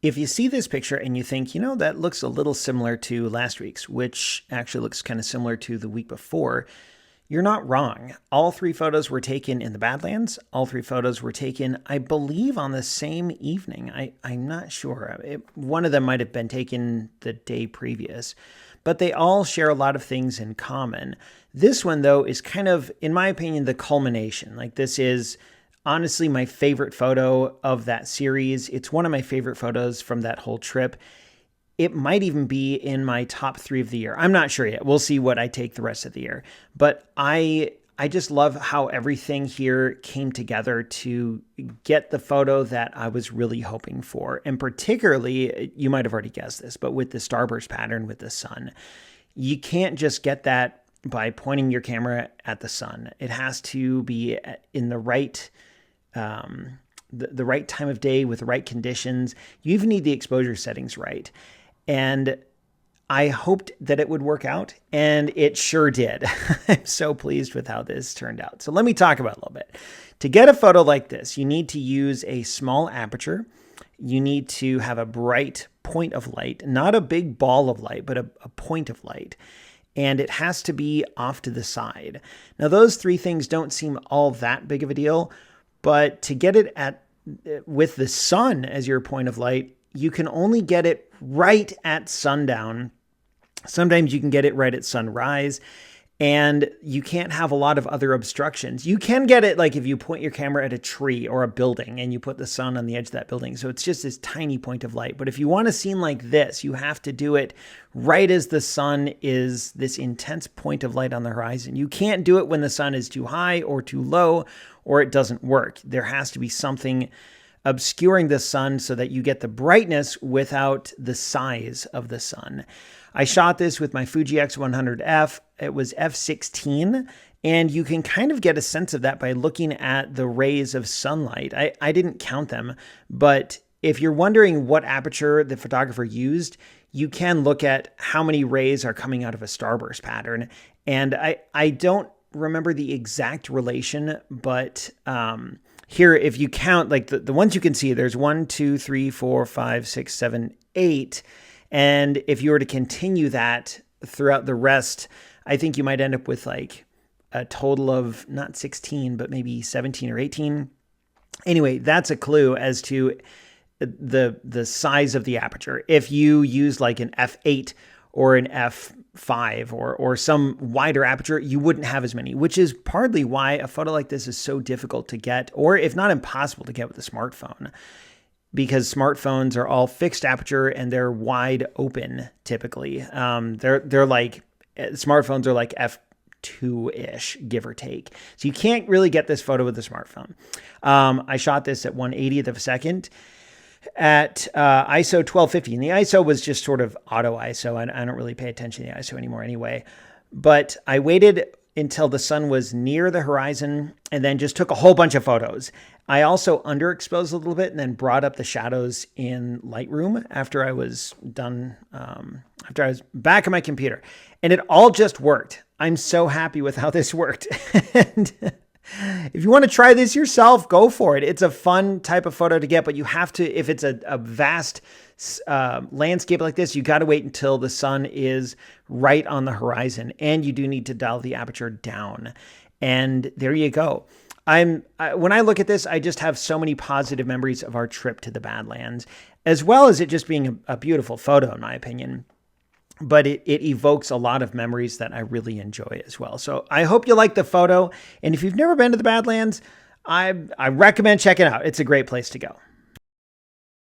If you see this picture and you think, you know, that looks a little similar to last week's, which actually looks kind of similar to the week before, you're not wrong. All three photos were taken in the Badlands. All three photos were taken, I believe, on the same evening. I'm not sure. One of them might have been taken the day previous, but they all share a lot of things in common. This one, though, is kind of, in my opinion, the culmination. Like, this is honestly my favorite photo of that series. It's one of my favorite photos from that whole trip. It might even be in my top 3 of the year. I'm not sure yet. We'll see what I take the rest of the year. But I just love how everything here came together to get the photo that I was really hoping for. And particularly, you might have already guessed this, but with the starburst pattern with the sun. You can't just get that by pointing your camera at the sun. It has to be in the right the right time of day with the right conditions. You even need the exposure settings right. And I hoped that it would work out, and it sure did. I'm so pleased with how this turned out. So let me talk about it a little bit. To get a photo like this, you need to use a small aperture. You need to have a bright point of light, not a big ball of light, but a point of light. And it has to be off to the side. Now, those 3 things don't seem all that big of a deal, but to get it with the sun as your point of light, you can only get it right at sundown. Sometimes you can get it right at sunrise, and you can't have a lot of other obstructions. You can get it like if you point your camera at a tree or a building and you put the sun on the edge of that building. So it's just this tiny point of light. But if you want a scene like this, you have to do it right as the sun is this intense point of light on the horizon. You can't do it when the sun is too high or too low, or it doesn't work. There has to be something obscuring the sun so that you get the brightness without the size of the sun. I shot this with my Fuji X100F. It was f/16, and you can kind of get a sense of that by looking at the rays of sunlight. I didn't count them, but if you're wondering what aperture the photographer used, you can look at how many rays are coming out of a starburst pattern. And I don't remember the exact relation, but here, if you count, like the ones you can see, there's 1, 2, 3, 4, 5, 6, 7, 8. And if you were to continue that throughout the rest, I think you might end up with like a total of not 16, but maybe 17 or 18. Anyway, that's a clue as to the size of the aperture. If you use like an f/8 or an f/5 or some wider aperture, you wouldn't have as many, which is partly why a photo like this is so difficult to get, or if not impossible to get with a smartphone, because smartphones are all fixed aperture and they're wide open typically. They're like, smartphones are like f2-ish, give or take. So you can't really get this photo with a smartphone. I shot this at 1/80th of a second at ISO 1250. And the ISO was just sort of auto ISO. I don't really pay attention to the ISO anymore anyway. But I waited until the sun was near the horizon and then just took a whole bunch of photos. I also underexposed a little bit and then brought up the shadows in Lightroom after I was done, after I was back on my computer. And it all just worked. I'm so happy with how this worked. And if you want to try this yourself, go for it. It's a fun type of photo to get, but you have to, if it's a vast landscape like this, you got to wait until the sun is right on the horizon, and you do need to dial the aperture down. And there you go. When I look at this, I just have so many positive memories of our trip to the Badlands, as well as it just being a beautiful photo, in my opinion. But it evokes a lot of memories that I really enjoy as well. So I hope you like the photo. And if you've never been to the Badlands, I recommend checking it out. It's a great place to go.